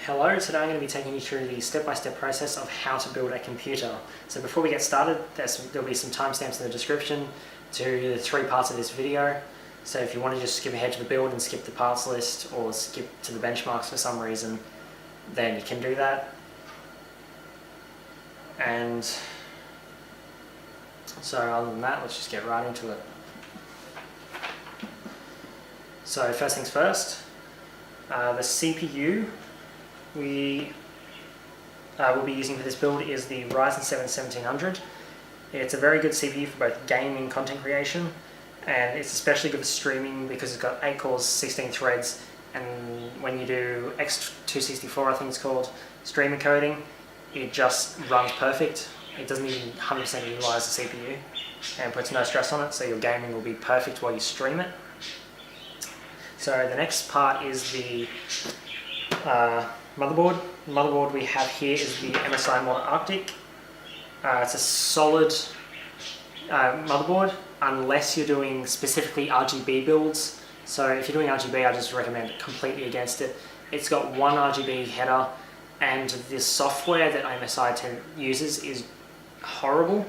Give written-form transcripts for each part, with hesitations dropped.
Hello, today I'm going to be taking you through the step-by-step process of how to build a computer. So before we get started, there'll be some timestamps in the description to the 3 parts of this video. So if you want to just skip ahead to the build and skip the parts list or skip to the benchmarks for some reason, then you can do that. And so other than that, let's just get right into it. So first things first, the CPU we will be using for this build is the Ryzen 7 1700. It's a very good CPU for both gaming and content creation, and it's especially good for streaming because it's got 8 cores, 16 threads, and when you do X264, I think it's called, stream encoding, it just runs perfect. It doesn't even 100% utilize the CPU and puts no stress on it, so your gaming will be perfect while you stream it. So the next part is the motherboard. The motherboard we have here is the MSI Modern Arctic. It's a solid motherboard unless you're doing specifically RGB builds. So if you're doing RGB, I just recommend completely against it. It's got one RGB header, and the software that MSI uses is horrible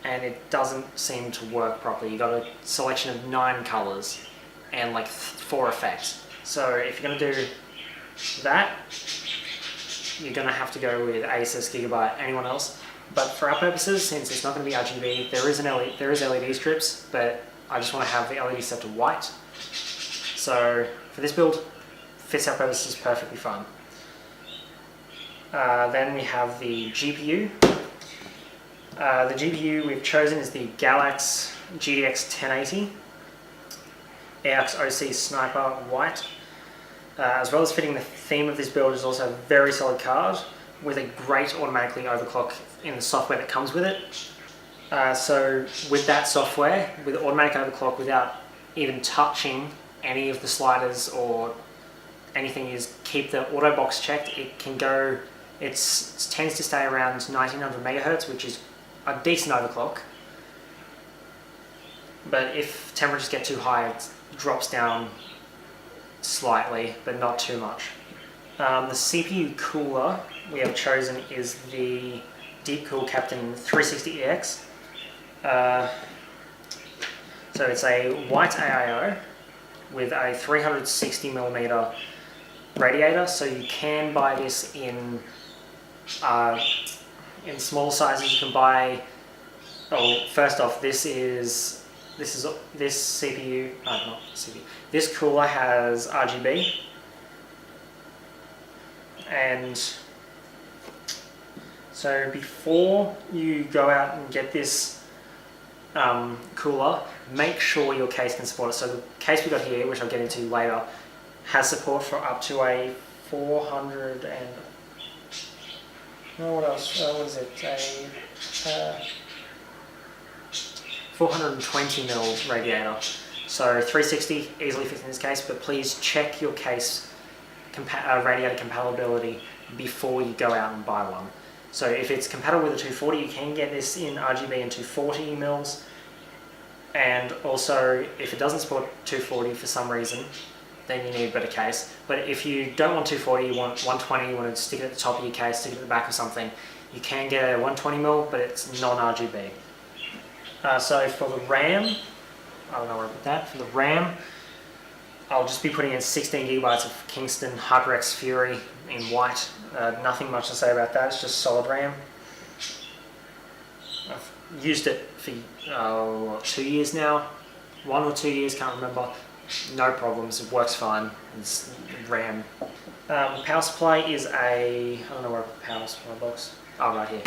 and it doesn't seem to work properly. You've got a selection of 9 colors and like 4 effects. So if you're going to do that, you're going to have to go with Asus, Gigabyte, anyone else. But for our purposes, since it's not going to be RGB, there is LED strips, but I just want to have the LED set to white. So for this build, fits our purposes perfectly fine. Then we have the GPU. The GPU we've chosen is the Galax GTX 1080 AX OC Sniper White. As well as fitting the theme of this build is also a very solid card with a great automatically overclock in the software that comes with it. So with that software, with automatic overclock without even touching any of the sliders or anything, is keep the auto box checked. It can go, it tends to stay around 1900 megahertz, which is a decent overclock. But if temperatures get too high, it drops down slightly, but not too much. The CPU cooler we have chosen is the Deepcool Captain 360EX. So it's a white AIO with a 360mm radiator. So you can buy this in small sizes. You can buy. Oh, first off, this CPU, not CPU. This cooler has RGB, and so before you go out and get this cooler, make sure your case can support it. So the case we got here, which I'll get into later, has support for up to a 400 and what else? What is it? A 420mm radiator. So 360 easily fits in this case, but please check your case radiator compatibility before you go out and buy one. So if it's compatible with a 240, you can get this in RGB and 240mm. And also, if it doesn't support 240 for some reason, then you need a better case. But if you don't want 240, you want 120, you want to stick it at the top of your case, stick it at the back or something, you can get a 120mm, but it's non-RGB. So for the RAM, I don't know where I put that. For the RAM, I'll just be putting in 16GB of Kingston HyperX Fury in white. Nothing much to say about that, it's just solid RAM. I've used it for 2 years now, 1 or 2 years, can't remember. No problems, it works fine. It's RAM. Power supply is I don't know where I put the power supply box. Oh, right here.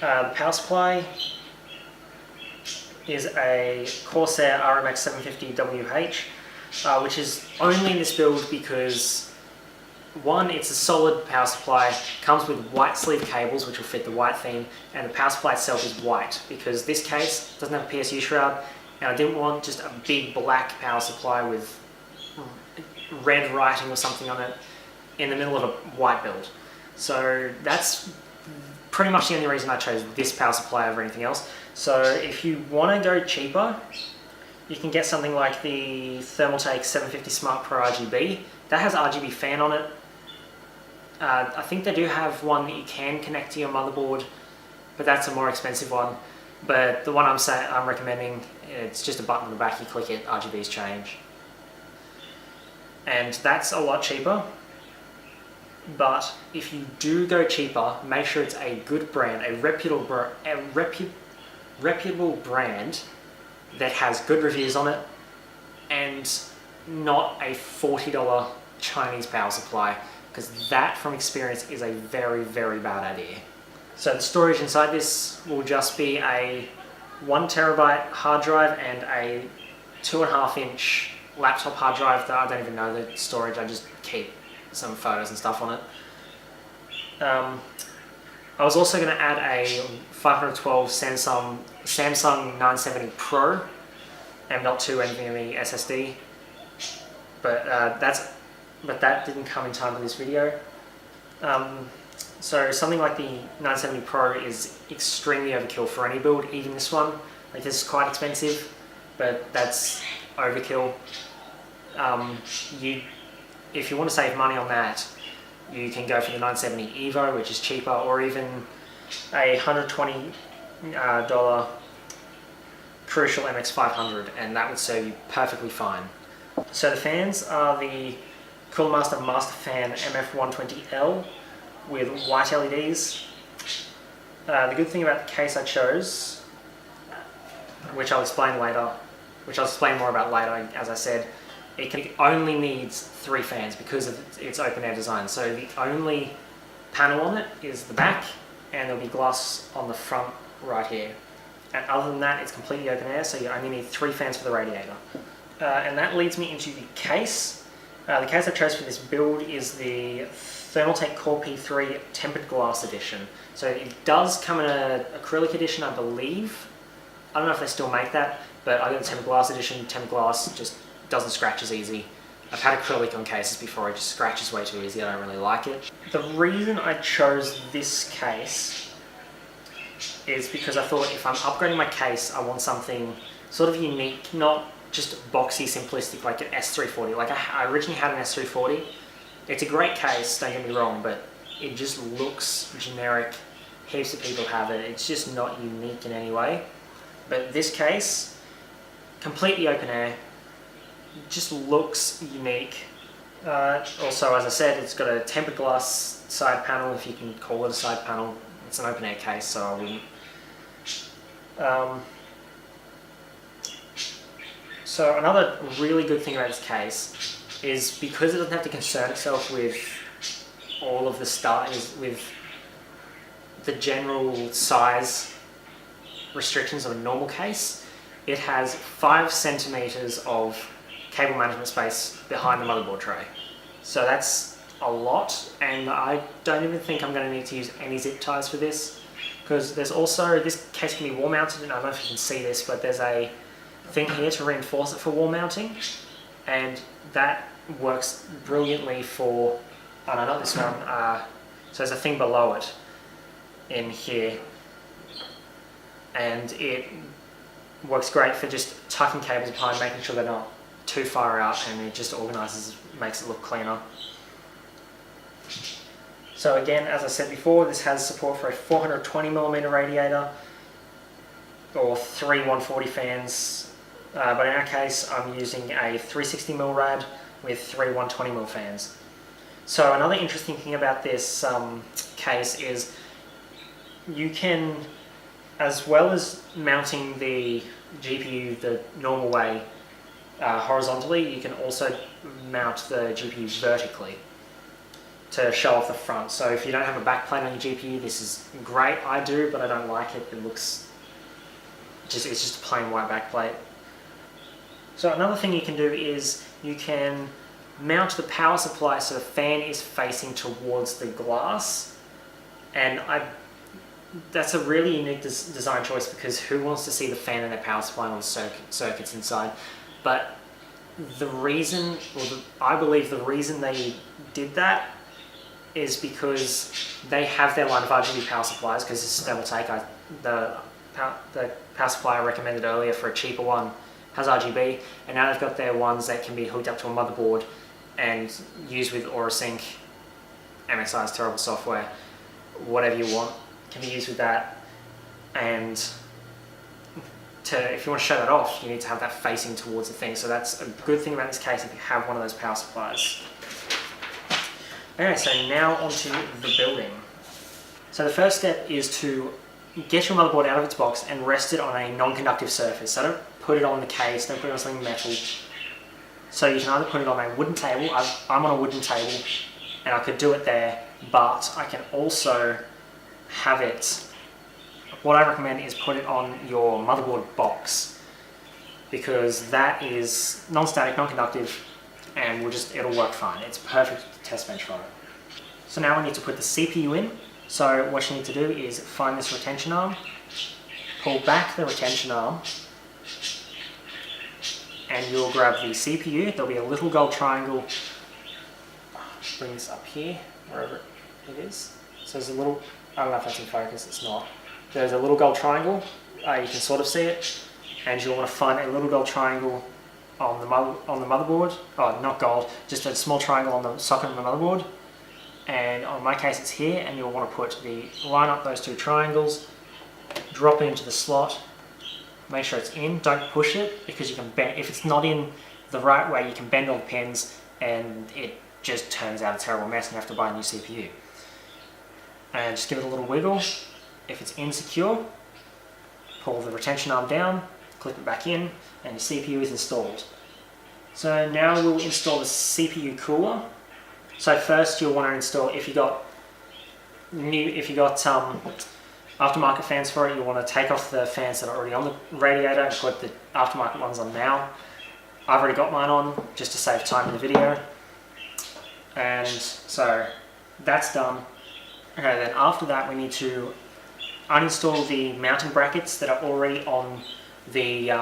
The power supply is a Corsair RMX 750WH, which is only in this build because, one, it's a solid power supply, comes with white sleeve cables which will fit the white theme, and the power supply itself is white because this case doesn't have a PSU shroud, and I didn't want just a big black power supply with red writing or something on it in the middle of a white build. So that's pretty much the only reason I chose this power supply over anything else. So if you want to go cheaper, you can get something like the Thermaltake 750 Smart Pro RGB. That has RGB fan on it, I think they do have one that you can connect to your motherboard, but that's a more expensive one. But the one I'm recommending, it's just a button on the back, you click it, RGBs change. And that's a lot cheaper. But if you do go cheaper, make sure it's a good brand, a reputable brand that has good reviews on it, and not a $40 Chinese power supply, because that, from experience, is a very, very bad idea. So the storage inside this will just be a 1 terabyte hard drive and a 2.5 inch laptop hard drive that I don't even know the storage, I just keep some photos and stuff on it. I was also going to add a 512 Samsung 970 Pro M.2 NVMe SSD, but that didn't come in time for this video. So something like the 970 Pro is extremely overkill for any build, even this one. Like, this is quite expensive, but that's overkill. If you want to save money on that, you can go for the 970 Evo, which is cheaper, or even a $120 Crucial MX500, and that would serve you perfectly fine. So the fans are the Cooler Master Master Fan MF120L with white LEDs. The good thing about the case I chose, which I'll explain later, which I'll explain more about later, as I said, it only needs 3 fans because of its open air design. So the only panel on it is the back, and there'll be glass on the front right here. And other than that, it's completely open air, so you only need 3 fans for the radiator. And that leads me into the case. The case I chose for this build is the Thermaltake Core P3 Tempered Glass Edition. So it does come in an acrylic edition, I believe. I don't know if they still make that, but I got the Tempered Glass Edition. Tempered glass just doesn't scratch as easy. I've had acrylic on cases before, it just scratches way too easy, I don't really like it. The reason I chose this case is because I thought if I'm upgrading my case, I want something sort of unique, not just boxy, simplistic like an S340. Like I originally had an S340. It's a great case, don't get me wrong, but it just looks generic. Heaps of people have it. It's just not unique in any way. But this case, completely open air, just looks unique. Also, as I said, it's got a tempered glass side panel, if you can call it a side panel. It's an open air case, so I wouldn't. So another really good thing about this case is because it doesn't have to concern itself with all of the with the general size restrictions of a normal case. It has 5 centimeters of cable management space behind the motherboard tray. So that's a lot, and I don't even think I'm going to need to use any zip ties for this, because there's also, this case can be wall mounted, and I don't know if you can see this, but there's a thing here to reinforce it for wall mounting, and that works brilliantly for, oh no, not this one, so there's a thing below it in here, and it works great for just tucking cables behind, making sure they're not too far out, and it just organises, makes it look cleaner. So again, as I said before, this has support for a 420mm radiator or 3 140 fans, but in our case I'm using a 360mm rad with 3 120mm fans. So another interesting thing about this case is you can, as well as mounting the GPU the normal way horizontally, you can also mount the GPU vertically to show off the front. So if you don't have a backplate on your GPU, this is great. I do, but I don't like it. It looks it's just a plain white backplate. So another thing you can do is you can mount the power supply so the fan is facing towards the glass, and that's a really unique design choice, because who wants to see the fan and their power supply on circuits inside? But the reason, I believe the reason they did that is because they have their line of RGB power supplies, because this is Thermaltake. The power supply I recommended earlier for a cheaper one has RGB, and now they've got their ones that can be hooked up to a motherboard and used with AuraSync MSI's terrible software. Whatever you want can be used with that. And if you want to shut that off, you need to have that facing towards the thing. So that's a good thing about this case if you have one of those power supplies. Okay, so now onto the building. So the first step is to get your motherboard out of its box and rest it on a non-conductive surface. So don't put it on the case, don't put it on something metal. So you can either put it on a wooden table. I'm on a wooden table and I could do it there, but I can also have it, what I recommend is put it on your motherboard box, because that is non-static, non-conductive, and it'll work fine. It's a perfect test bench for it. So now we need to put the CPU in. So what you need to do is find this retention arm, pull back the retention arm, and you'll grab the CPU. There'll be a little gold triangle. Bring this up here, wherever it is. So there's a little, I don't know if that's in focus, it's not. There's a little gold triangle, you can sort of see it, and you'll want to find a little gold triangle on the motherboard. Oh, not gold, just a small triangle on the socket of the motherboard. And on my case it's here, and you'll want to line up those two triangles, drop it into the slot, make sure it's in, don't push it, because you can bend, if it's not in the right way, you can bend all the pins and it just turns out a terrible mess and you have to buy a new CPU. And just give it a little wiggle. If it's insecure, pull the retention arm down, clip it back in, and your CPU is installed. So now we'll install the CPU cooler. So first you'll want to install, if you got aftermarket fans for it, you'll want to take off the fans that are already on the radiator and put the aftermarket ones on now. I've already got mine on just to save time in the video. And so that's done. Okay, then after that we need to uninstall the mounting brackets that are already on the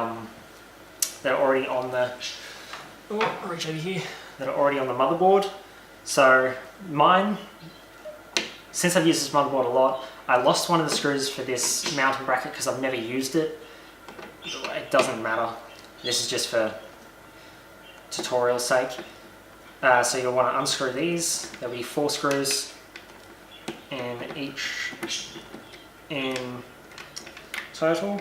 reach over here, that are already on the motherboard. So mine, since I've used this motherboard a lot, I lost one of the screws for this mounting bracket because I've never used it. It doesn't matter. This is just for tutorial's sake. So you'll want to unscrew these. There'll be 4 screws in each in total.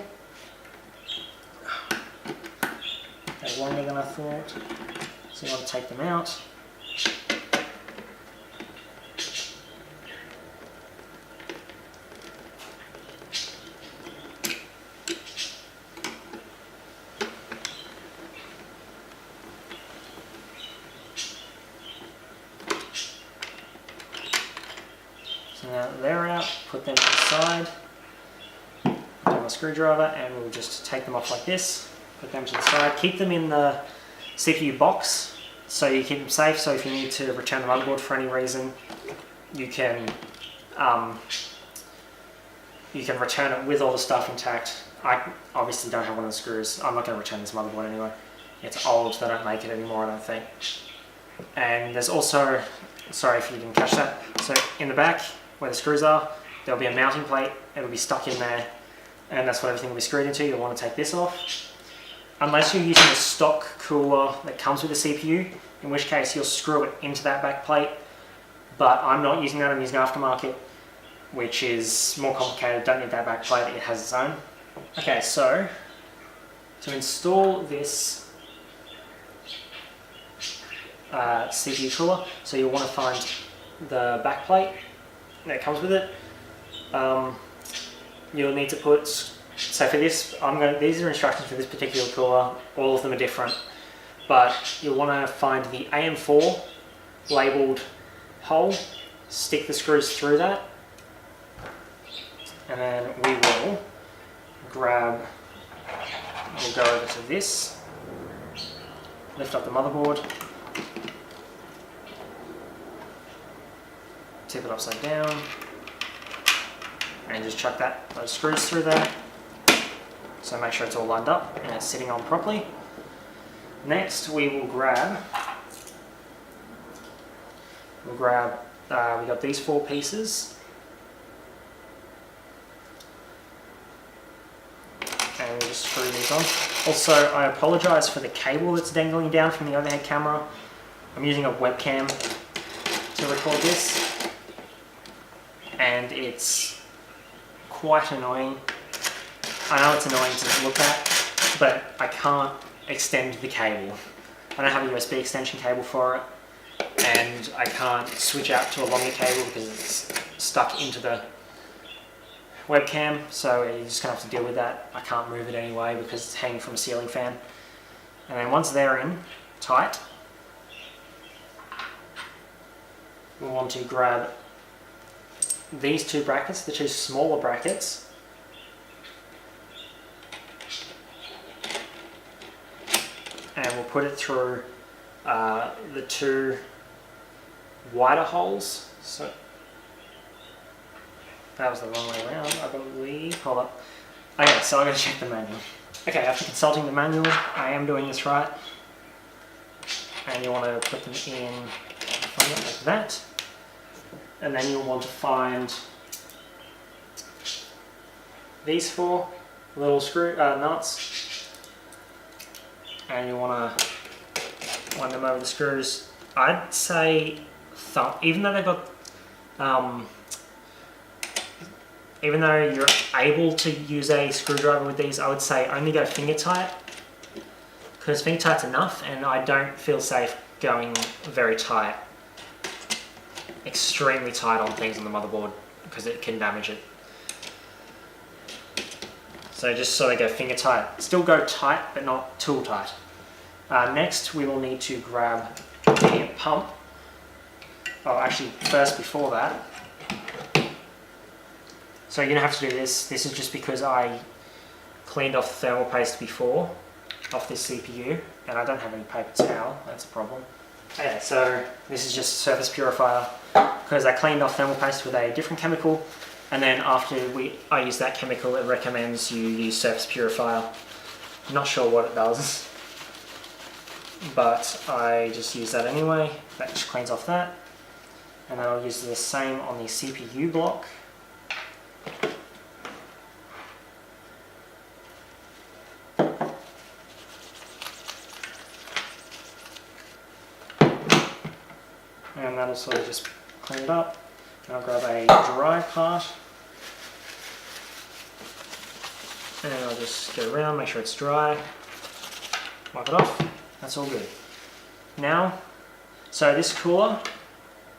They're longer than I thought. So you want to take them out. So now that they're out, put them to the side. Take my screwdriver and we'll just take them off like this. Put them to the side. Keep them in the CPU box so you keep them safe. So if you need to return the motherboard for any reason, you can return it with all the stuff intact. I obviously don't have one of the screws. I'm not going to return this motherboard anyway. It's old, they don't make it anymore, I don't think. And there's also, sorry if you didn't catch that, so in the back where the screws are, there'll be a mounting plate. It'll be stuck in there, and that's what everything will be screwed into. You'll want to take this off. Unless you're using a stock cooler that comes with the CPU, in which case you'll screw it into that back plate. But I'm not using that, I'm using aftermarket, which is more complicated. Don't need that back plate, it has its own. Okay, so to install this CPU cooler, so you'll want to find the back plate that comes with it. You'll need to put, so for this, these are instructions for this particular cooler. All of them are different, but you'll want to find the AM4 labelled hole, stick the screws through that, and then we'll go over to this, lift up the motherboard, tip it upside down, and just chuck those screws through there. So make sure it's all lined up and it's sitting on properly. Next we will grab, we got these 4 pieces, and we'll just screw these on. Also, I apologise for the cable that's dangling down from the overhead camera. I'm using a webcam to record this, and it's quite annoying. I know it's annoying to look at, but I can't extend the cable. I don't have a USB extension cable for it, and I can't switch out to a longer cable because it's stuck into the webcam, so you're just going to have to deal with that. I can't move it anyway because it's hanging from a ceiling fan. And then once they're in tight, we'll want to grab these two brackets, the two smaller brackets, and we'll put it through the two wider holes. So that was the wrong way around, I believe. Hold up. Okay, so I'm going to check the manual. Okay, after consulting the manual, I am doing this right. And you want to put them in like that. And then you'll want to find these four little screw nuts. And you want to wind them over the screws. I'd say even though they've got even though you're able to use a screwdriver with these, I would say only go finger tight, because finger tight's enough, and I don't feel safe going very tight, extremely tight on things on the motherboard, because it can damage it. So just so they go finger tight. Still go tight, but not tool tight. Next, we will need to grab the pump. Oh, actually, first before that. So you're going to have to do this. This is just because I cleaned off the thermal paste before, off this CPU, and I don't have any paper towel. That's a problem. Okay, so this is just surface purifier, because I cleaned off thermal paste with a different chemical, and then after I use that chemical, it recommends you use surface purifier. I'm not sure what it does, but I just use that anyway. That just cleans off that. And I'll use the same on the CPU block. And that'll sort of just clean it up. And I'll grab a dry part. And I'll just go around, make sure it's dry. Wipe it off. That's all good. Now, so this cooler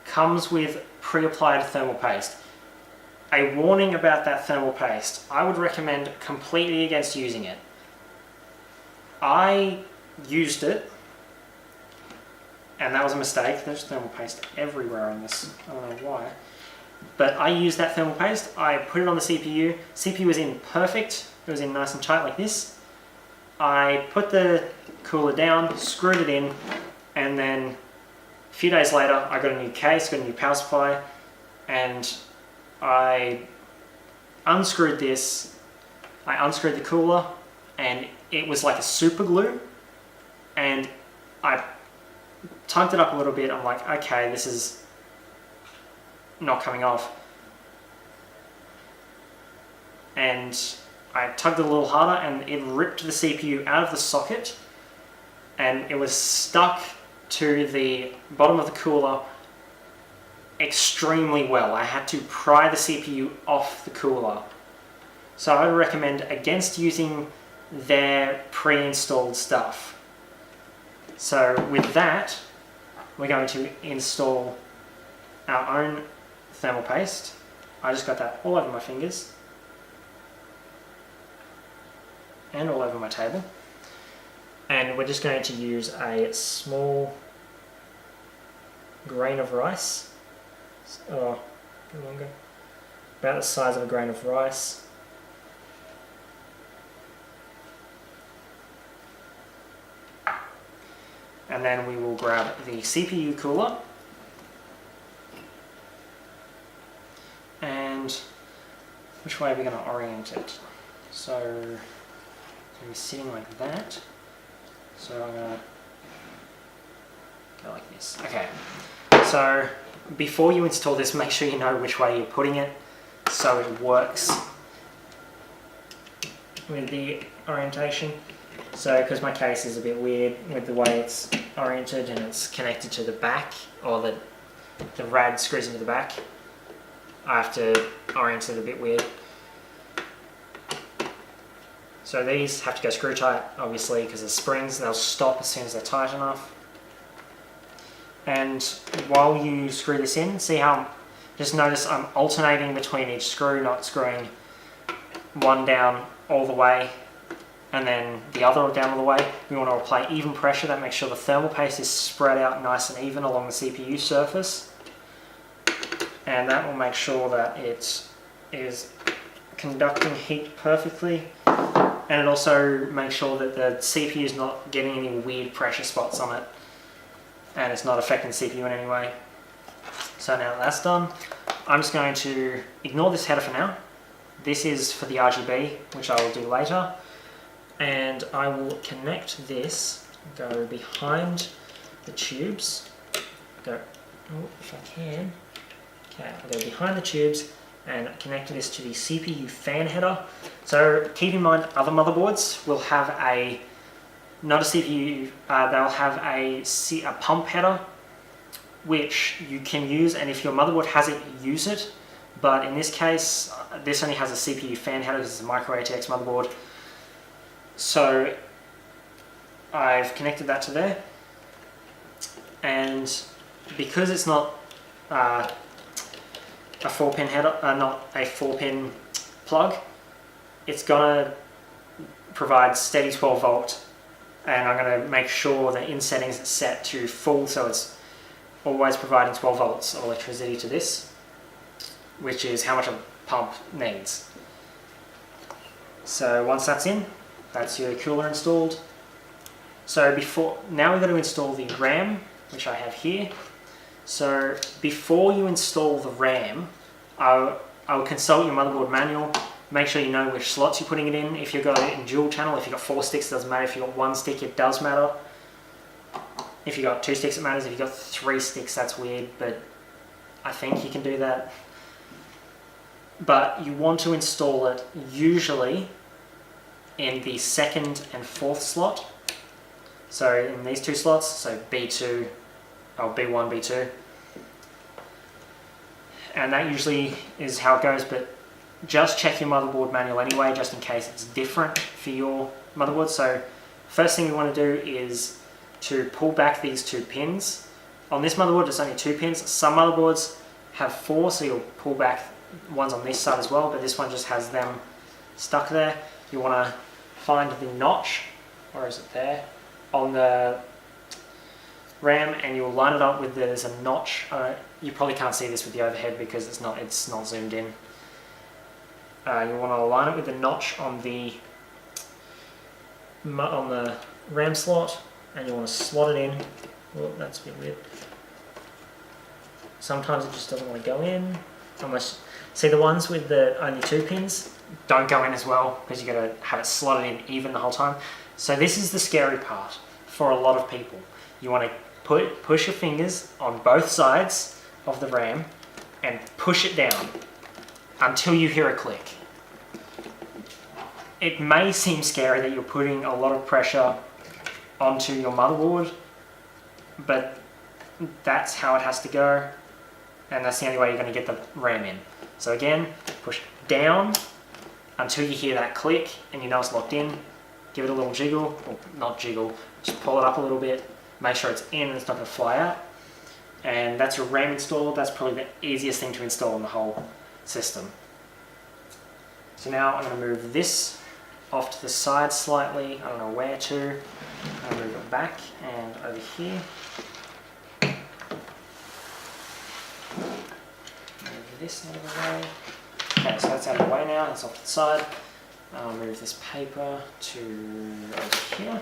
comes with pre-applied thermal paste. A warning about that thermal paste. I would recommend completely against using it. I used it, and that was a mistake. There's thermal paste everywhere in this. I don't know why. But I used that thermal paste. I put it on the CPU. CPU was in perfect. It was in nice and tight like this. I put the cooler down, screwed it in, and then a few days later I got a new case, got a new power supply, and I unscrewed this. I unscrewed the cooler, and it was like a super glue, and I tugged it up a little bit. I'm like, okay, this is not coming off. And I tugged it a little harder, and it ripped the CPU out of the socket, and it was stuck to the bottom of the cooler extremely well. I had to pry the CPU off the cooler. So I would recommend against using their pre-installed stuff. So with that, we're going to install our own thermal paste. I just got that all over my fingers and all over my table. And we're just going to use a small grain of rice. Oh, longer. About the size of a grain of rice. And then we will grab the CPU cooler. And which way are we going to orient it? So it's going to be sitting like that. So I'm going to go like this. Okay, so before you install this, make sure you know which way you're putting it so it works with the orientation. So, because my case is a bit weird with the way it's oriented and it's connected to the back, or the rad screws into the back, I have to orient it a bit weird. So these have to go screw tight, obviously, because the springs, they'll stop as soon as they're tight enough. And while you screw this in, see how, just notice I'm alternating between each screw, not screwing one down all the way and then the other down all the way. We want to apply even pressure. That makes sure the thermal paste is spread out nice and even along the CPU surface. And that will make sure that it is conducting heat perfectly. And it also makes sure that the CPU is not getting any weird pressure spots on it. And it's not affecting the CPU in any way. So now that that's done, I'm just going to ignore this header for now. This is for the RGB, which I will do later. And I will connect this, go behind the tubes, go, oh, if I can, okay, I'll go behind the tubes and connect this to the CPU fan header. So keep in mind, other motherboards will have a, not a CPU, they'll have a pump header, which you can use, and if your motherboard has it, use it. But in this case, this only has a CPU fan header because it's a micro ATX motherboard. So I've connected that to there, and because it's not a 4-pin header, not a 4-pin plug, it's gonna provide steady 12 volt, and I'm gonna make sure that in settings it's set to full, so it's always providing 12 volts of electricity to this, which is how much a pump needs. So once that's in, that's your cooler installed. So now we've got to install the RAM, which I have here. So before you install the RAM, I will consult your motherboard manual. Make sure you know which slots you're putting it in. If you've got it in dual channel, if you've got 4 sticks, it doesn't matter. If you've got 1 stick, it does matter. If you've got 2 sticks, it matters. If you've got 3 sticks, that's weird, but I think you can do that. But you want to install it usually in the 2nd and 4th slot. So in these 2 slots, so B2, or B1, B2. And that usually is how it goes, but just check your motherboard manual anyway, just in case it's different for your motherboard. So first thing you want to do is to pull back these 2 pins. On this motherboard, it's only 2 pins. Some motherboards have 4, so you'll pull back ones on this side as well, but this one just has them stuck there. You want to find the notch, or is it there, on the RAM, and you'll line it up with, there's a notch. You probably can't see this with the overhead because it's not zoomed in. You want to align it with the notch on the RAM slot, and you want to slot it in. Oh, that's a bit weird. Sometimes it just doesn't want to go in. Unless, see the ones with the only 2 pins don't go in as well, because you've got to have it slotted in even the whole time. So this is the scary part for a lot of people. You want to push your fingers on both sides of the RAM and push it down until you hear a click. It may seem scary that you're putting a lot of pressure onto your motherboard, but that's how it has to go, and that's the only way you're going to get the RAM in. So again, push down until you hear that click and you know it's locked in. Give it a little jiggle, or not jiggle, just pull it up a little bit, make sure it's in and it's not going to fly out. And that's your RAM installed. That's probably the easiest thing to install in the whole system. So now I'm going to move this off to the side slightly. I don't know where to. I'll move it back and over here. Move this out of the way. Okay, so that's out of the way now. That's off to the side. I'll move this paper to over here.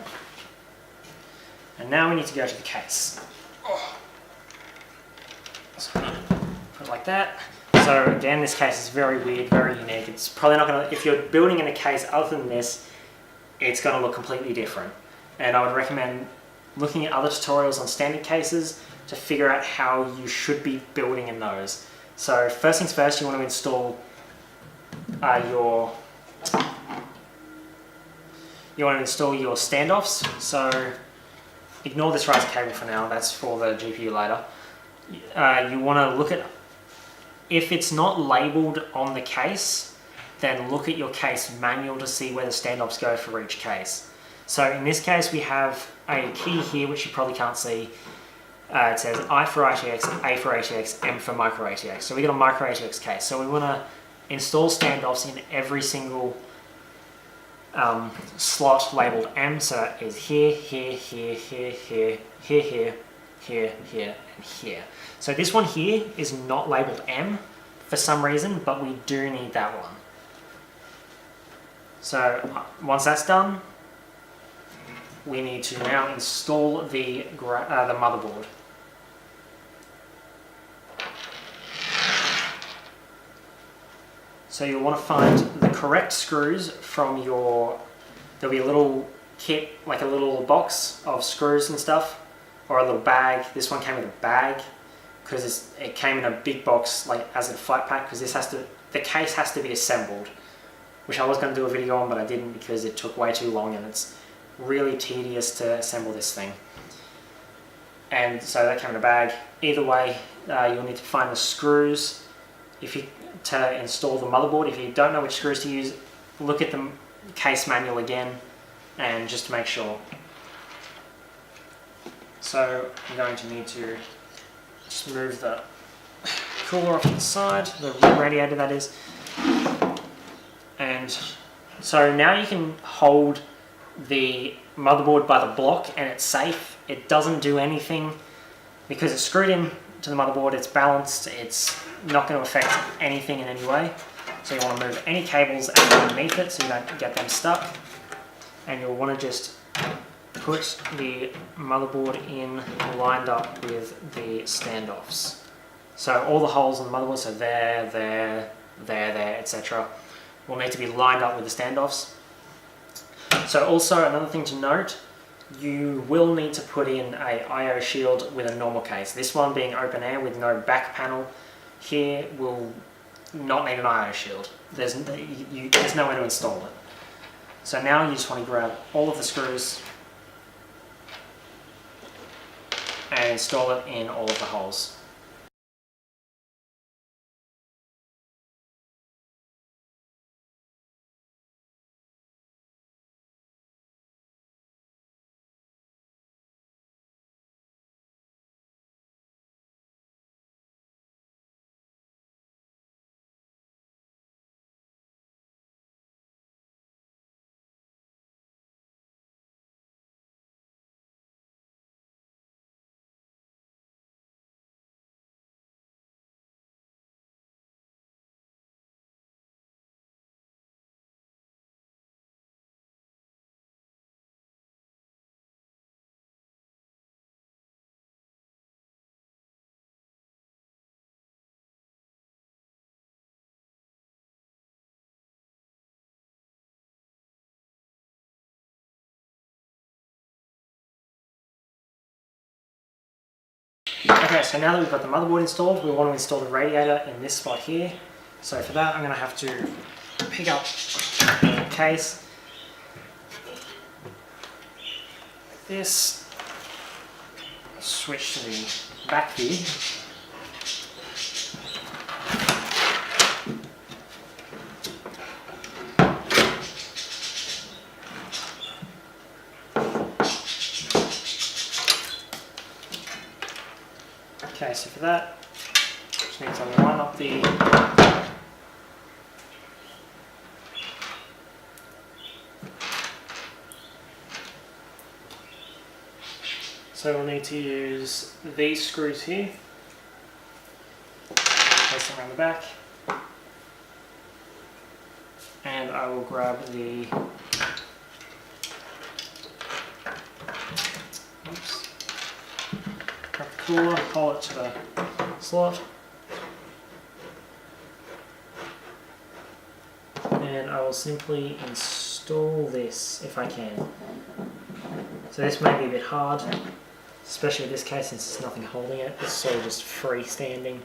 And now we need to go to the case. So put it like that. So again, this case is very weird, very unique. It's probably not going to, if you're building in a case other than this, it's going to look completely different. And I would recommend looking at other tutorials on standard cases to figure out how you should be building in those. So first things first, you want to install your standoffs. So ignore this riser cable for now, that's for the GPU later. You want to look at if it's not labelled on the case, then look at your case manual to see where the standoffs go for each case. So in this case, we have a key here, which you probably can't see. It says I for ATX, A for ATX, M for micro ATX. So we got a micro ATX case. So we want to install standoffs in every single slot labelled M. So that is here, here, here, here, here, here, here, here, here, and here. So this one here is not labelled M for some reason, but we do need that one. So once that's done, we need to now install the motherboard. So you'll want to find the correct screws from your, there'll be a little kit, like a little box of screws and stuff, or a little bag. This one came with a bag because it came in a big box like as a flat pack, because the case has to be assembled, which I was going to do a video on, but I didn't because it took way too long and it's really tedious to assemble this thing. And so that came in a bag. Either way, you'll need to find the screws to install the motherboard. If you don't know which screws to use, look at the case manual again and just to make sure. So I'm going to need to just move the cooler off to the side, the radiator that is. And so now you can hold the motherboard by the block and it's safe. It doesn't do anything because it's screwed in to the motherboard, it's balanced, it's not going to affect anything in any way. So you want to move any cables underneath it so you don't get them stuck. And you'll want to just put the motherboard in lined up with the standoffs. So all the holes on the motherboard, so there, etc., will need to be lined up with the standoffs. So also another thing to note, you will need to put in a I/O shield with a normal case. This one being open air with no back panel here will not need an I/O shield. There's nowhere to install it. So now you just want to grab all of the screws and install it in all of the holes. Okay, so now that we've got the motherboard installed, we want to install the radiator in this spot here. So for that, I'm going to have to pick up the case, like this, switch to the back here. Okay, so for that, just need to line up the so we'll need to use these screws here, place them around the back, and I will grab the cooler, hold it to the slot, and I will simply install this if I can. So this may be a bit hard, especially in this case since there's nothing holding it, it's sort of just freestanding.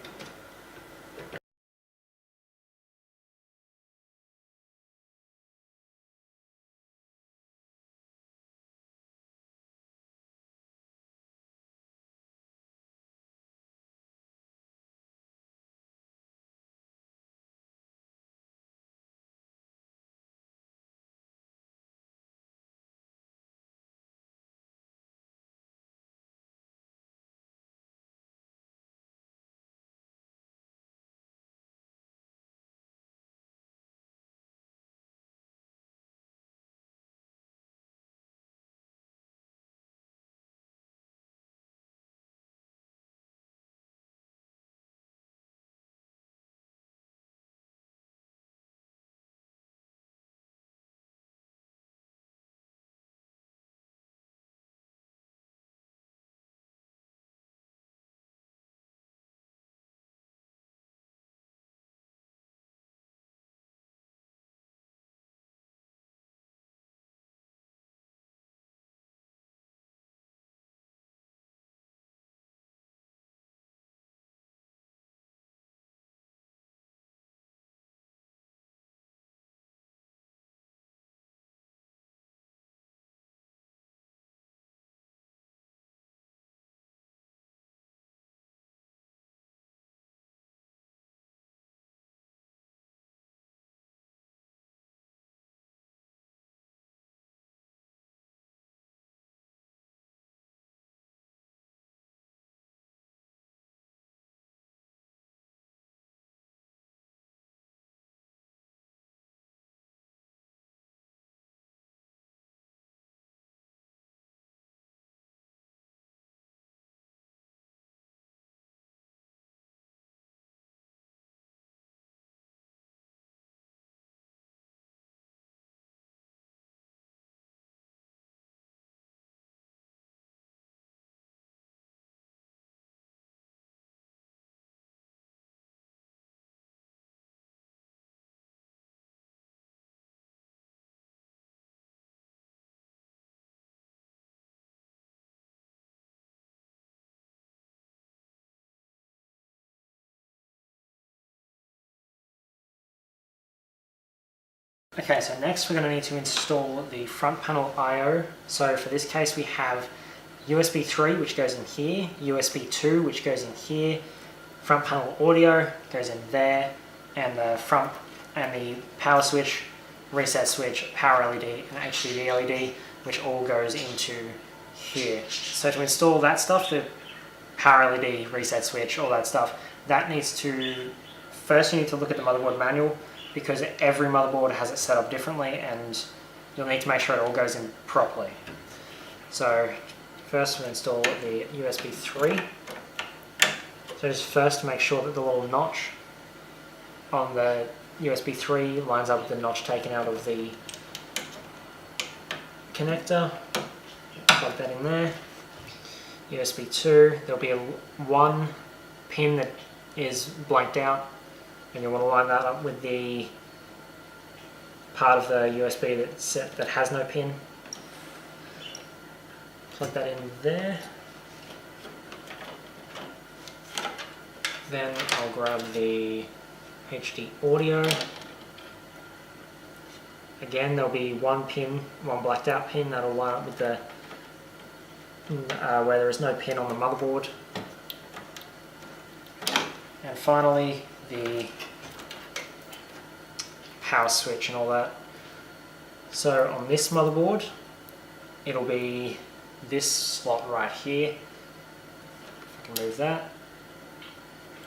Okay, so next we're going to need to install the front panel I/O. So for this case we have USB 3 which goes in here, USB 2 which goes in here, front panel audio goes in there, and the power switch, reset switch, power LED and HDD LED which all goes into here. So to install that stuff, the power LED, reset switch, all that stuff, that needs to, first you need to look at the motherboard manual, because every motherboard has it set up differently and you'll need to make sure it all goes in properly. So first we'll install the USB 3. So just first to make sure that the little notch on the USB 3 lines up with the notch taken out of the connector. Plug that in there. USB 2, there'll be one pin that is blanked out, and you'll want to line that up with the part of the USB that has no pin. Plug that in there. Then I'll grab the HD audio. Again, there'll be one pin, one blacked out pin that'll line up with the where there is no pin on the motherboard. And finally, the power switch and all that. So on this motherboard, it'll be this slot right here. If I can move that.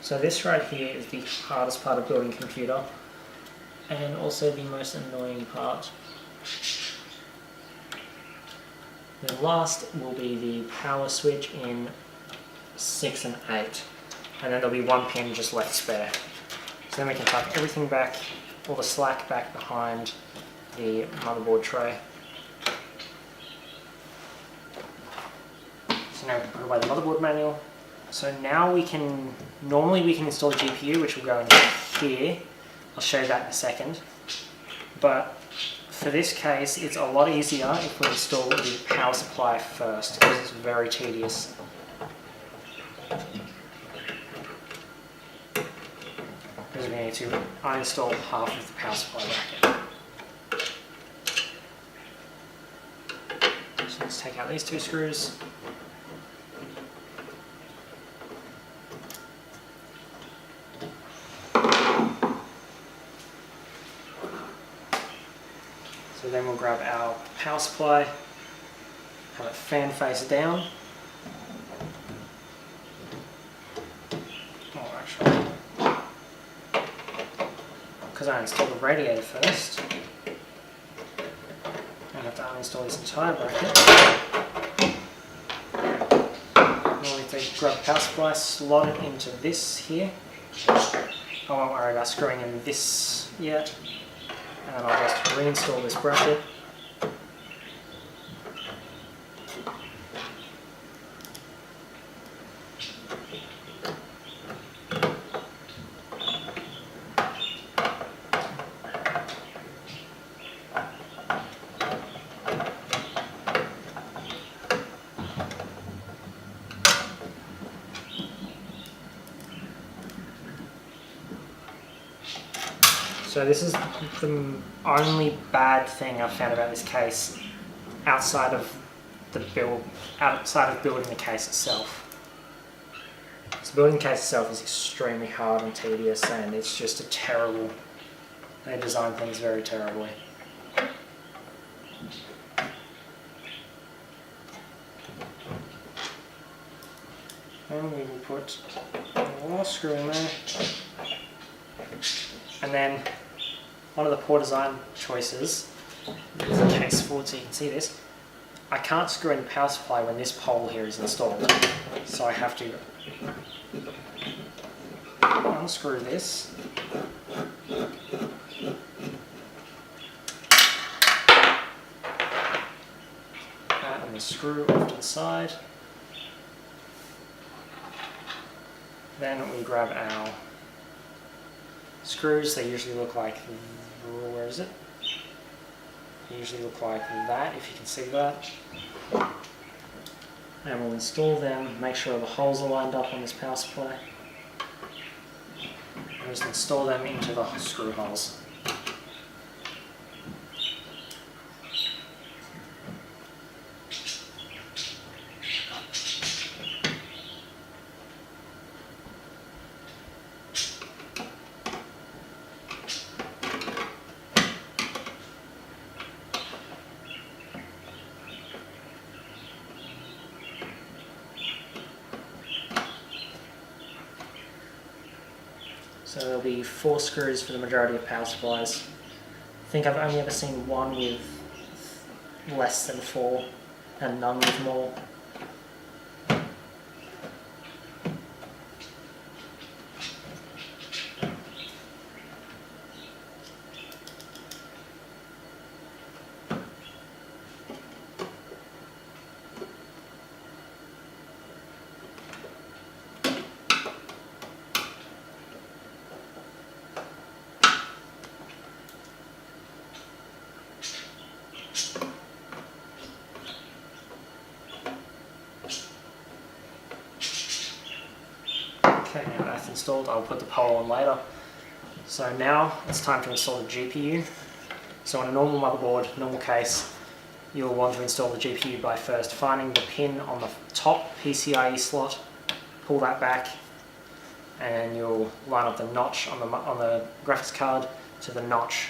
So this right here is the hardest part of building a computer, and also the most annoying part. Then last will be the power switch in 6 and 8, and then there'll be one pin just left spare. So then we can tuck everything back, all the slack back behind the motherboard tray. So now we can put away the motherboard manual. So now normally we can install a GPU, which will go in here. I'll show you that in a second. But for this case, it's a lot easier if we install the power supply first, because it's very tedious. Because we need to uninstall half of the power supply bracket. So let's take out these two screws. So then we'll grab our power supply, have it fan face down. Oh, actually, because I installed the radiator first, I have to uninstall this entire bracket. Now we need to grab the power supply, slot it into this here. I won't worry about screwing in this yet. And I'll just reinstall this bracket. So this is the only bad thing I've found about this case outside of building the case itself. So building the case itself is extremely hard and tedious, and it's just they design things very terribly. And we will put one more screw in there. And then one of the poor design choices is a case forward so you can see this. I can't screw in the power supply when this pole here is installed. So I have to unscrew this. And the screw off to the side. Then we grab our screws. They usually look like, where is it? They usually look like that, if you can see that. And we'll install them, make sure the holes are lined up on this power supply. And just install them into the screw holes. So there'll be 4 screws for the majority of power supplies. I think I've only ever seen one with less than 4 and none with more. Okay, now that's installed, I'll put the pole on later. So now it's time to install the GPU. So on a normal motherboard, normal case, you'll want to install the GPU by first finding the pin on the top PCIe slot, pull that back, and you'll line up the notch on the graphics card to the notch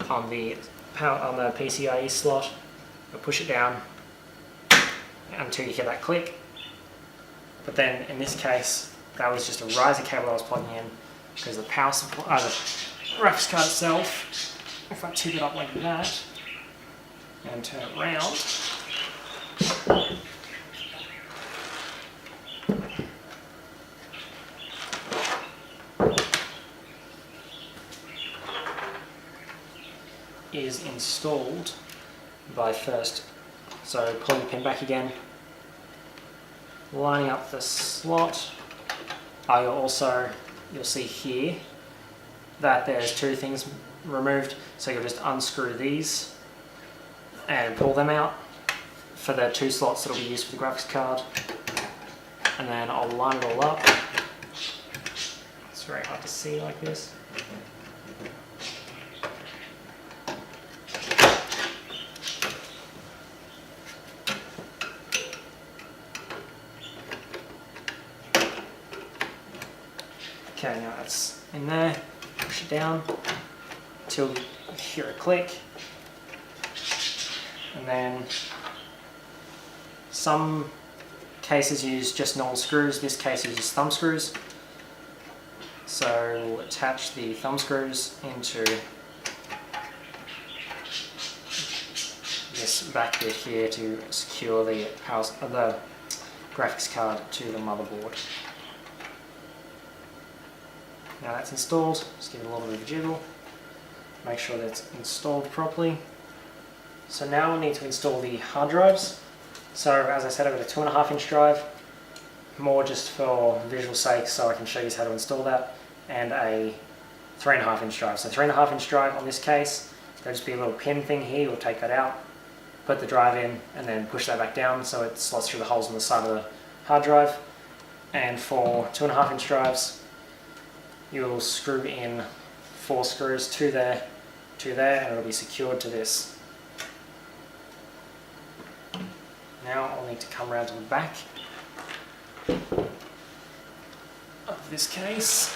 on the PCIe slot. You'll push it down until you hear that click. But then in this case, that was just a riser cable I was plugging in, because the power supply, the graphics card itself, if I tip it up like that and turn it around, is installed by first, so pulling the pin back again, lining up the slot. You'll see here that there's 2 things removed, so you'll just unscrew these and pull them out for the 2 slots that will be used for the graphics card, and then I'll line it all up. It's very hard to see like this. Okay, now it's in there, push it down until you hear a click, and then some cases use just normal screws, this case uses thumb screws. So we'll attach the thumb screws into this back bit here to secure the graphics card to the motherboard. Now that's installed, just give it a little bit of a jiggle, make sure that it's installed properly. So now we need to install the hard drives. So as I said, I've got a 2.5-inch drive, more just for visual sake so I can show you how to install that, and a 3.5-inch drive. So 3.5-inch drive on this case, there'll just be a little pin thing here, you'll take that out, put the drive in, and then push that back down so it slots through the holes on the side of the hard drive. And for 2.5-inch drives, you'll screw in 4 screws, 2 there, 2 there, and it'll be secured to this. Now I'll need to come around to the back of this case.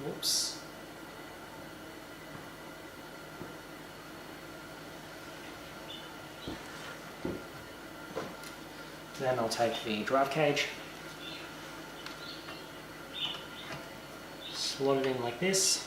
Whoops. Then I'll take the drive cage, slot it in like this.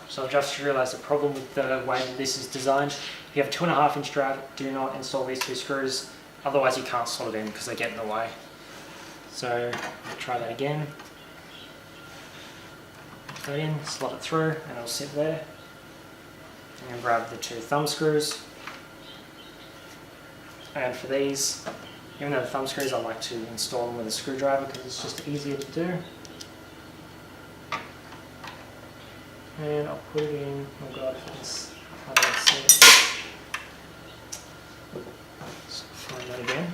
So I've just realised the problem with the way that this is designed. If you have a 2.5-inch drive, do not install these 2 screws, otherwise you can't slot it in because they get in the way. So I'll try that again. Put that in, slot it through, and it'll sit there. And grab the 2 thumb screws. And for these, even though the thumb screws, I like to install them with a screwdriver because it's just easier to do. And I'll put it in. Oh god, if it's hard to see it. Let's find that again.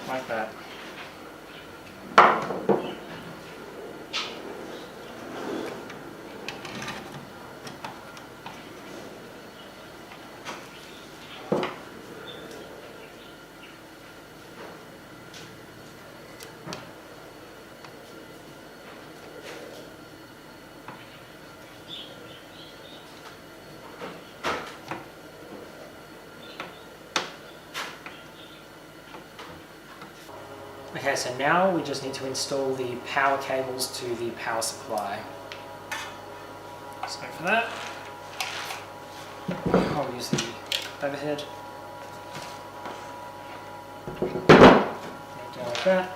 Like that. Okay, so now we just need to install the power cables to the power supply. So for that, I'll use the overhead. Down like that.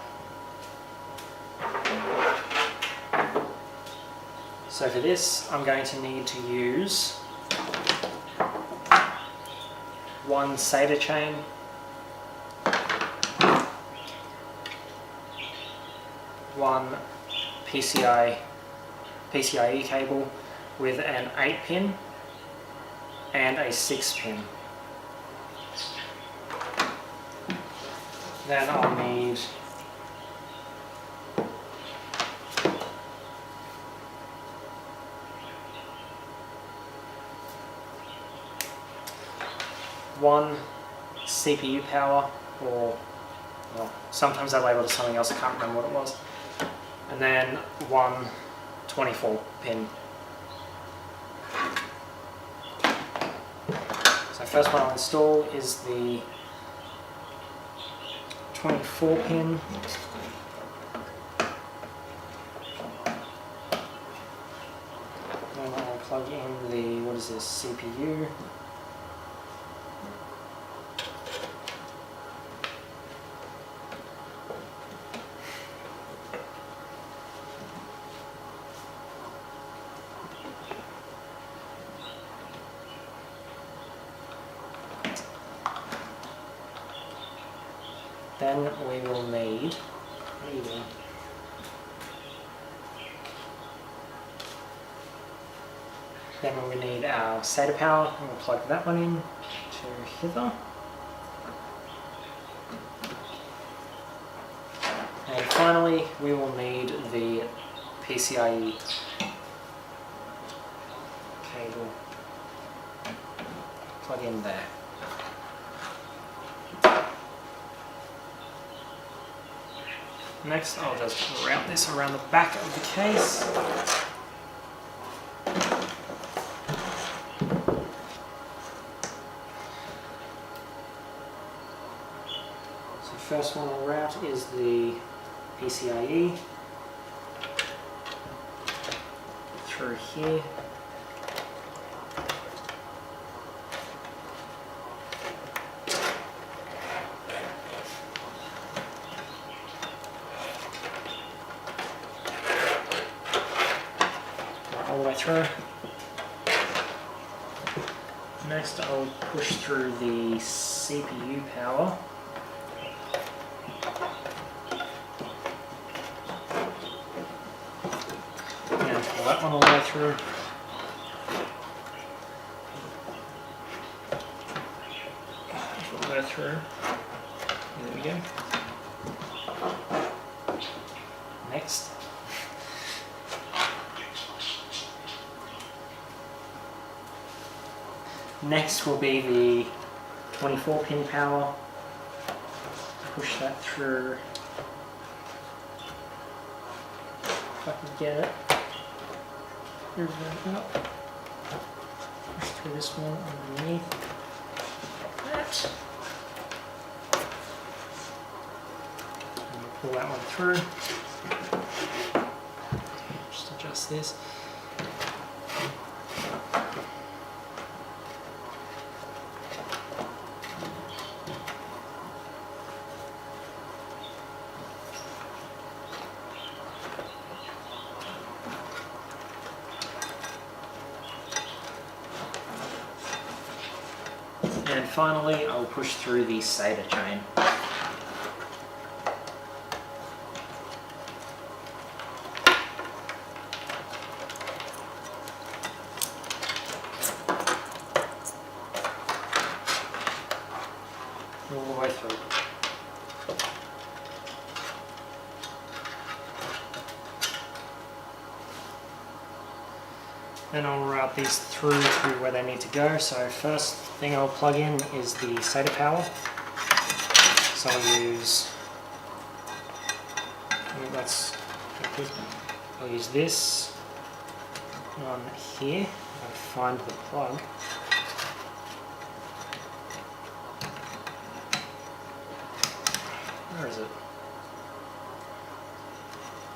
So for this, I'm going to need to use one SATA chain, one PCIe cable with an 8-pin and a 6-pin. Then I'll need one CPU power, or well, sometimes they label it as something else, I can't remember what it was. And then one 24-pin. So first one I'll install is the 24-pin. Then I'll plug in the, what is this, CPU. Then we will need, then we need our SATA power, and we'll plug that one in to hither. And finally, we will need the PCIe cable, plug in there. Next, I'll just route this around the back of the case. So first one I'll route is the PCIe through here. All the way through. Next I'll push through the CPU power. And pull that one all the way through. All the way through. There we go. Next. Next will be the 24-pin power. Push that through. If I can get it. Here's that up. Push through this one underneath. Like that. And we'll pull that one through. Just adjust this. finally, I'll push through the SATA chain. All the way through. Then I'll route these through to where they need to go. So first thing I'll plug in is the SATA power. So I'll use this on here. I'll find the plug. Where is it?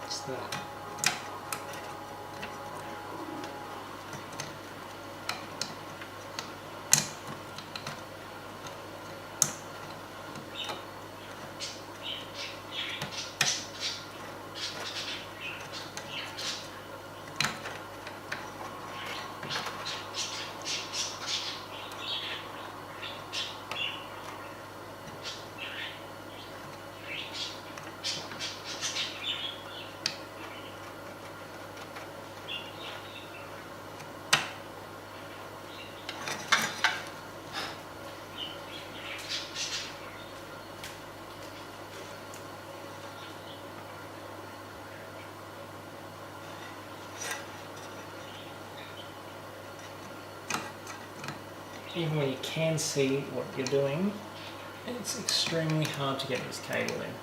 It's there. Even when you can see what you're doing, it's extremely hard to get this cable in.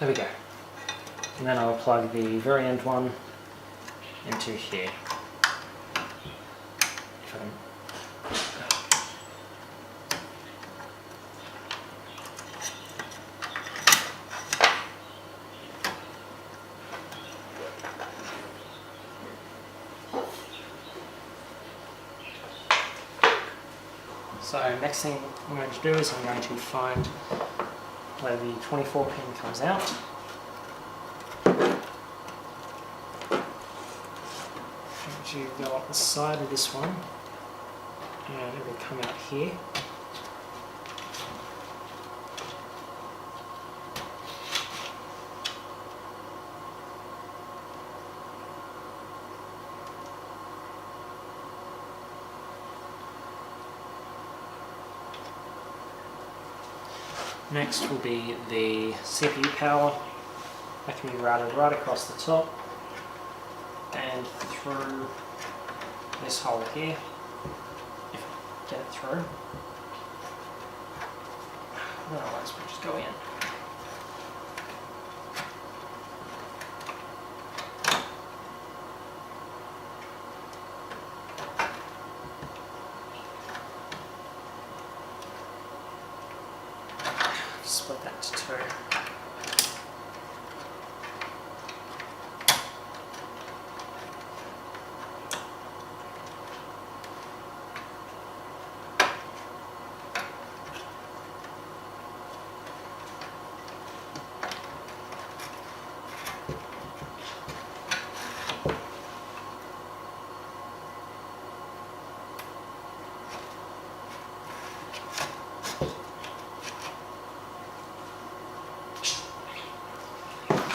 There we go. And then I'll plug the very end one into here. So next thing I'm going to do is I'm going to find where the 24 pin comes out. You go up the side of this one and it will come out here. Next will be the CPU power. That can be routed right across the top and through this hole here, if I get it through. Otherwise we'll just go in. Split that to two.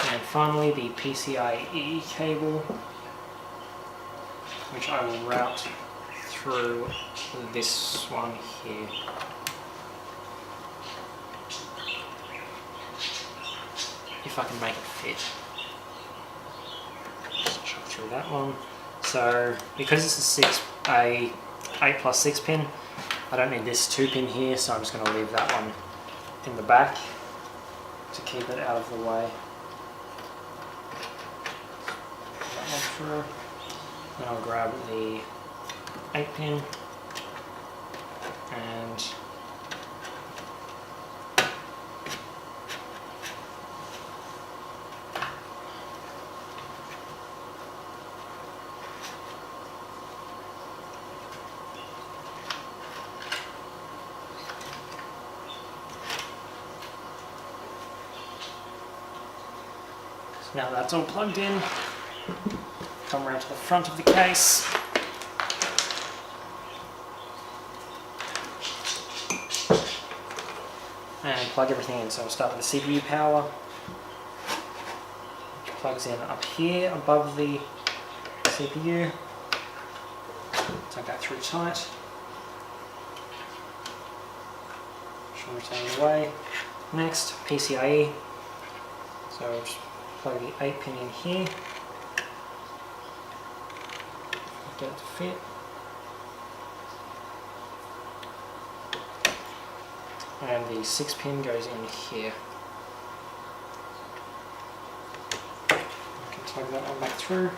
And finally the PCIe cable, which I will route through this one here. If I can make it fit. Just chop through that one. So because this is a 8+6 pin, I don't need this 2 pin here, so I'm just going to leave that one in the back to keep it out of the way. That one through. Then I'll grab the 8 pin and Now that's all plugged in, come around to the front of the case. And plug everything in. So we'll start with the CPU power, which plugs in up here above the CPU. Tuck that through tight. Should retain away. Next, PCIe. So we'll just plug the 8 pin in here. Get it to fit. And the 6 pin goes in here. I can plug that one back through.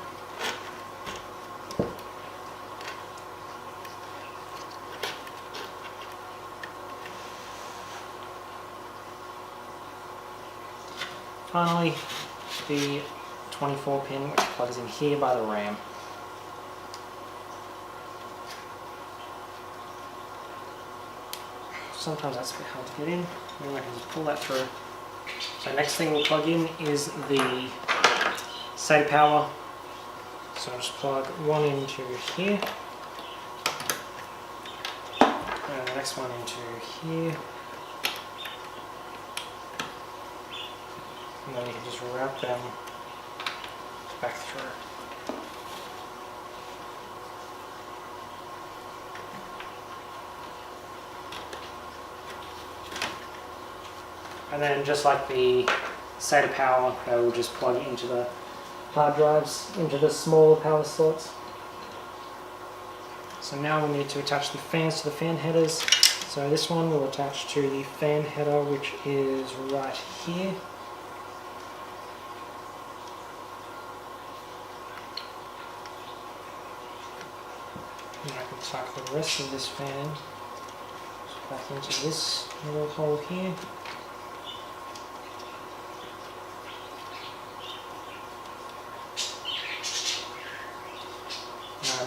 Finally, the 24 pin, which plugs in here by the RAM. Sometimes that's a bit hard to get in, then I can just pull that through. So next thing we'll plug in is the SATA power. So I'll just plug one into here, and the next one into here. And then you can just wrap them back through. And then just like the SATA power, they will just plug it into the hard drives, into the smaller power slots. So now we'll need to attach the fans to the fan headers. So this one will attach to the fan header, which is right here. And I can tuck the rest of this fan back into this little hole here.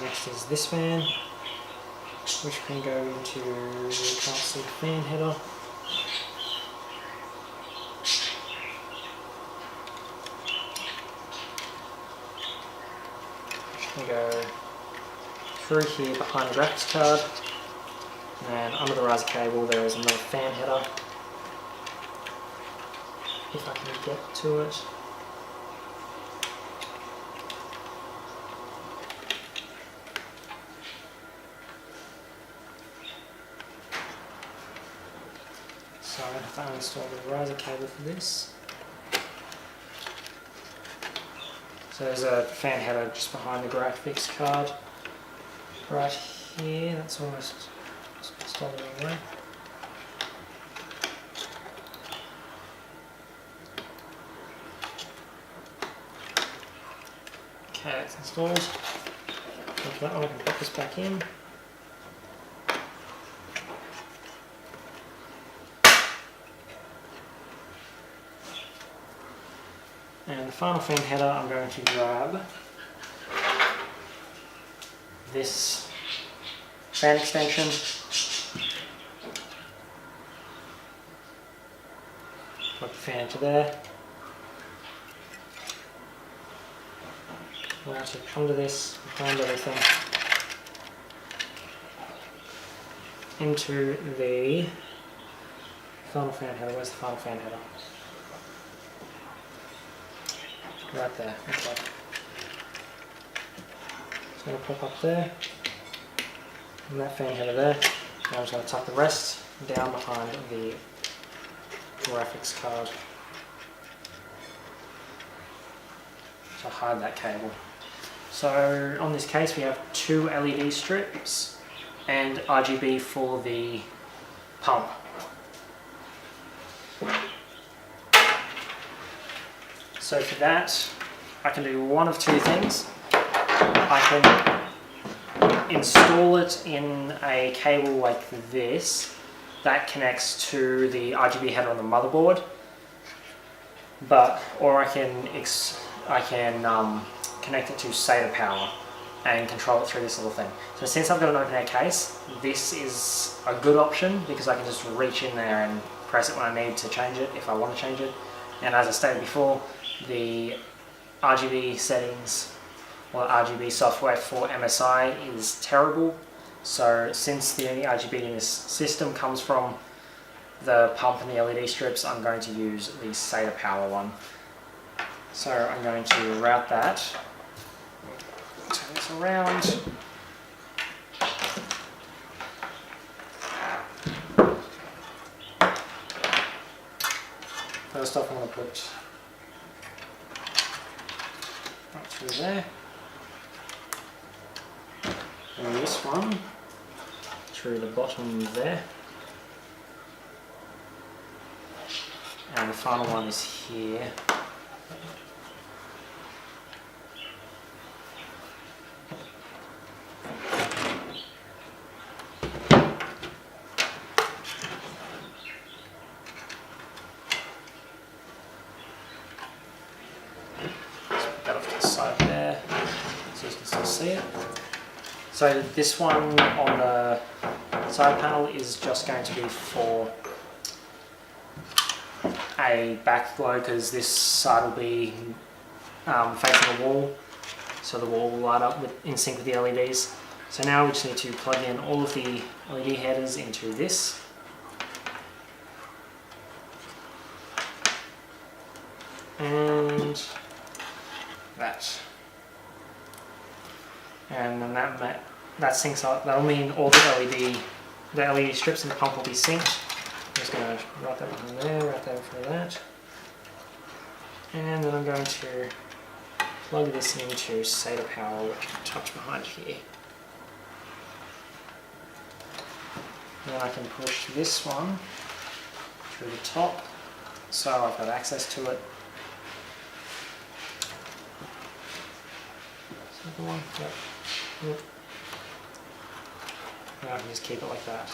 Next is this fan, which can go into, you can't see the fan header. Which can go through here behind the graphics card, and under the riser cable there is another fan header, if I can get to it. So I'm going to have to uninstall the riser cable for this. So there's a fan header just behind the graphics card. Right here, that's almost installed the wrong way. Okay, it's installed. After that one I can put this back in. And the final fan header, I'm going to grab this fan extension, plug the fan into there. We'll actually come to this, behind everything, into the final fan header. Where's the final fan header? Right there. Okay. It's going to pop up there, and that fan header there. Now I'm just going to tuck the rest down behind the graphics card to hide that cable. So on this case we have two LED strips and RGB for the pump. So for that, I can do one of two things. I can install it in a cable like this that connects to the RGB header on the motherboard, or I can connect it to SATA power and control it through this little thing. So since I've got an open air case, this is a good option because I can just reach in there and press it when I need to change it if I want to change it. And as I stated before, the RGB settings or RGB software for MSI is terrible. So since the only RGB in this system comes from the pump and the LED strips, I'm going to use the SATA Power one. So I'm going to route that, turn this around. First off, I'm going to put right through there, and this one through the bottom there, and the final one is here. Side there, so you can still see it. So this one on the side panel is just going to be for a backglow, because this side will be facing the wall, so the wall will light up in sync with the LEDs. So now we just need to plug in all of the LED headers into this. And that. And then that syncs up. That'll mean all the LED strips in the pump will be synced. I'm just going to write that from there, write that from that. And then I'm going to plug this into SATA Power, which is tucked behind here. Then I can push this one through the top, so I've got access to it. Second one, yep. Now I can just keep it like that.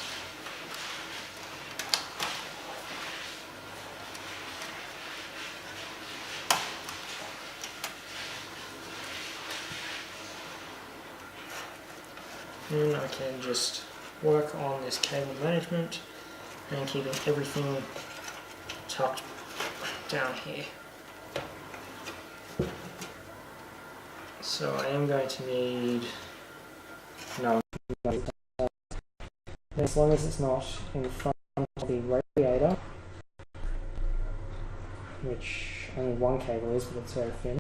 And I can just work on this cable management and keeping everything tucked down here. So I am going to need, as long as it's not in front of the radiator, which only one cable is, but it's very thin.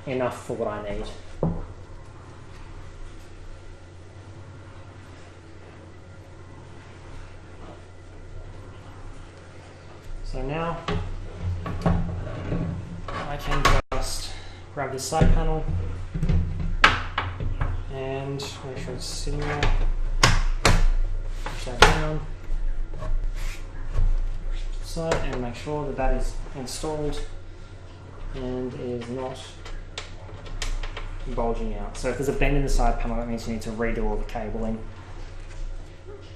Enough for what I need. So now I can just grab this side panel and make sure it's sitting there, push that down, so, and make sure that that is installed and is not bulging out. So if there's a bend in the side panel, that means you need to redo all the cabling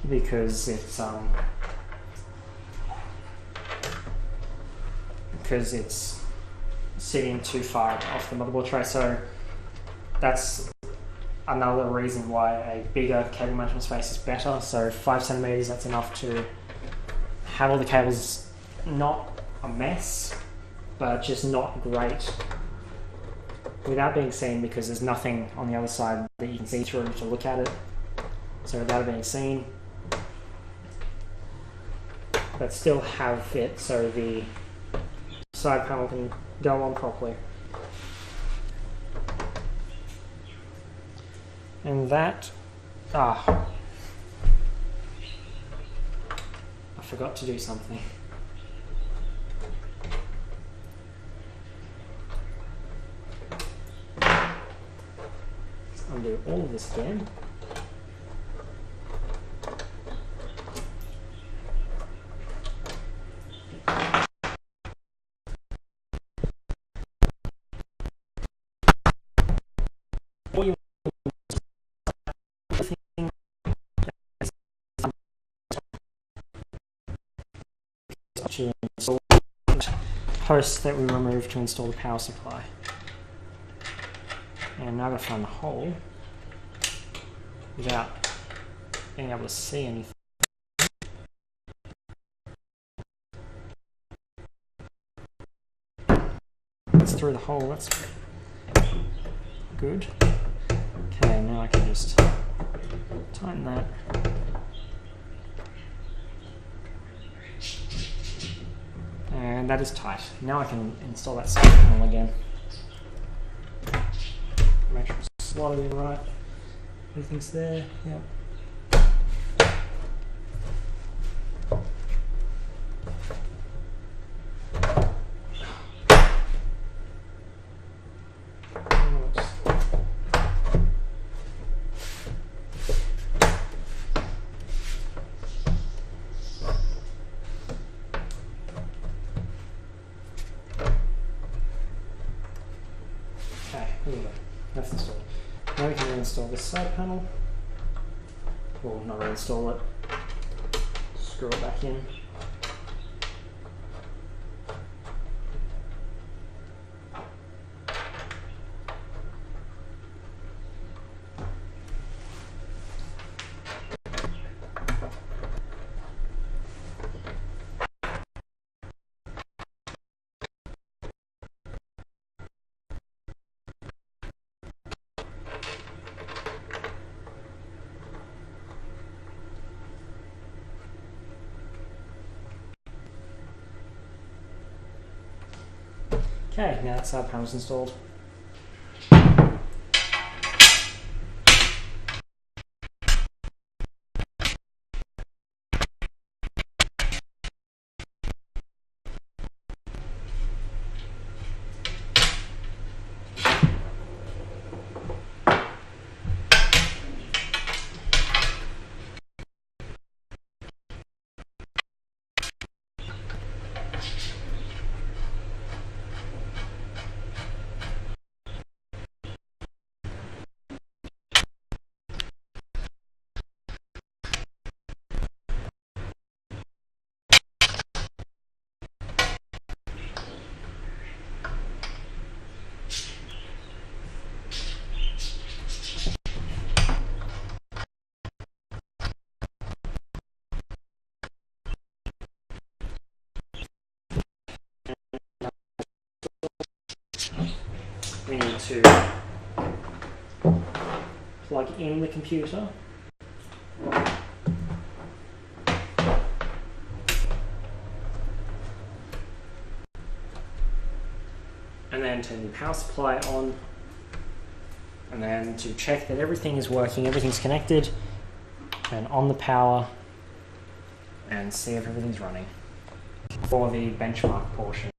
because it's sitting too far off the motherboard tray. So that's another reason why a bigger cable management space is better. So 5 centimeters, that's enough to have all the cables not a mess, but just not great without being seen, because there's nothing on the other side that you can see through to look at it. So without it being seen, but still have it so the side panel can go on properly. And that, I forgot to do something. Undo all of this again. To install the post that we removed to install the power supply. And now I've got to find the hole without being able to see anything. through the hole, that's good. Okay, now I can just tighten that. And that is tight. Now I can install that side panel again. Make sure it's slotted in right. Everything's there, yep. Okay, here we go. That's installed. Now we can reinstall this side panel. Or not reinstall it. Screw it back in. Okay, now that side panel's installed. We need to plug in the computer. And then turn the power supply on. And then to check that everything is working, everything's connected, turn on the power and see if everything's running for the benchmark portion.